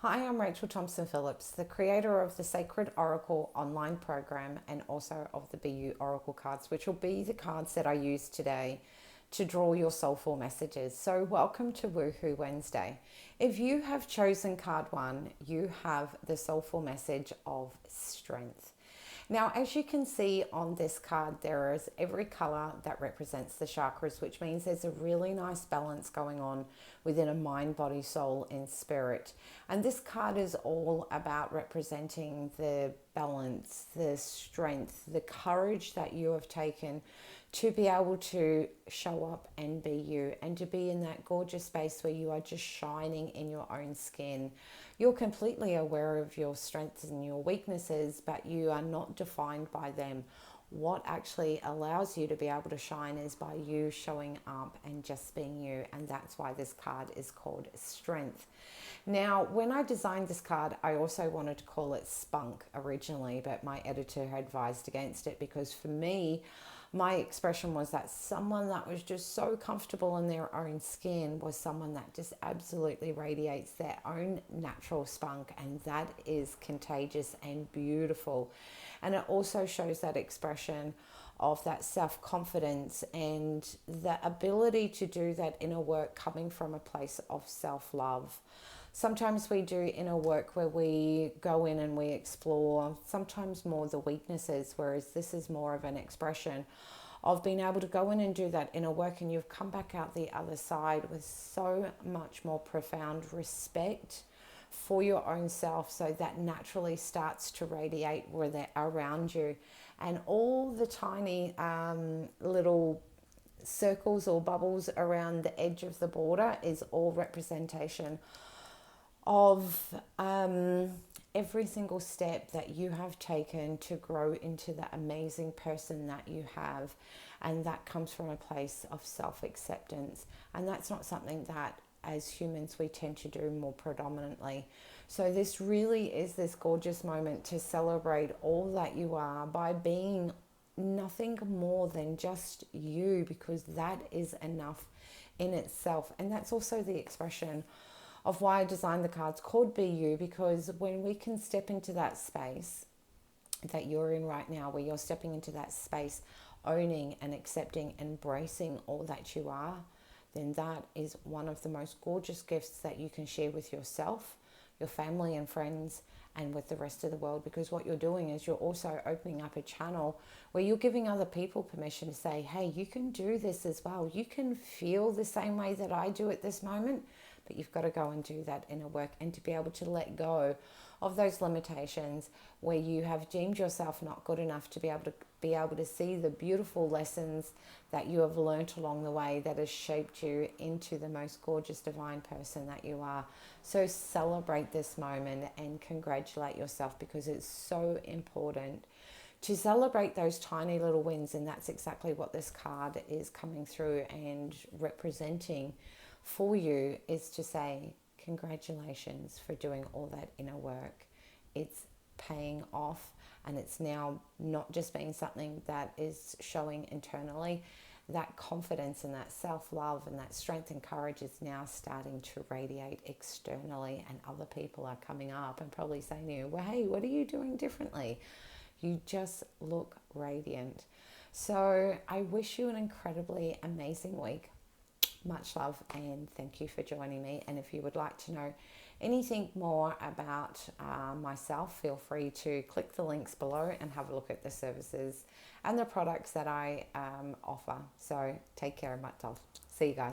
Hi, I'm Rachael Thompson Phillips, the creator of the Sacred Oracle online program and also of the BEYOU Oracle Cards, which will be the cards that I use today to draw your soulful messages. So welcome to Woohoo Wednesday. If you have chosen card 1, you have the soulful message of strength. Now, as you can see on this card, there is every color that represents the chakras, which means there's a really nice balance going on within a mind, body, soul, and spirit. And this card is all about representing the balance, the strength, the courage that you have taken to be able to show up and be you, and to be in that gorgeous space where you are just shining in your own skin. You're completely aware of your strengths and your weaknesses, but you are not defined by them. What actually allows you to be able to shine is by you showing up and just being you, and that's why this card is called Strength. Now, when I designed this card, I also wanted to call it Spunk originally, but my editor had advised against it because for me, my expression was that someone that was just so comfortable in their own skin was someone that just absolutely radiates their own natural spunk, and that is contagious and beautiful. And it also shows that expression of that self-confidence and the ability to do that inner work coming from a place of self-love. Sometimes we do inner work where we go in and we explore sometimes more the weaknesses, whereas this is more of an expression of being able to go in and do that inner work, and you've come back out the other side with so much more profound respect for your own self, so that naturally starts to radiate where they're around you. And all the tiny little circles or bubbles around the edge of the border is all representation of every single step that you have taken to grow into the amazing person that you have. And that comes from a place of self-acceptance. And that's not something that as humans we tend to do more predominantly. So this really is this gorgeous moment to celebrate all that you are by being nothing more than just you, because that is enough in itself. And that's also the expression of why I designed the cards called Be You, because when we can step into that space that you're in right now, where you're stepping into that space, owning and accepting, embracing all that you are, then that is one of the most gorgeous gifts that you can share with yourself, your family and friends, and with the rest of the world. Because what you're doing is you're also opening up a channel where you're giving other people permission to say, hey, you can do this as well. You can feel the same way that I do at this moment, but you've got to go and do that inner work, and to be able to let go of those limitations where you have deemed yourself not good enough to be able to see the beautiful lessons that you have learnt along the way that has shaped you into the most gorgeous divine person that you are. So celebrate this moment and congratulate yourself, because it's so important to celebrate those tiny little wins. And that's exactly what this card is coming through and representing for you, is to say congratulations for doing all that inner work. It's paying off, and it's now not just being something that is showing internally. That confidence and that self-love and that strength and courage is now starting to radiate externally, and other people are coming up and probably saying to you, well, hey, what are you doing differently? You just look radiant. So I wish you an incredibly amazing week. Much love, and thank you for joining me. And if you would like to know anything more about myself, feel free to click the links below and have a look at the services and the products that I offer. So take care, and much love. See you guys.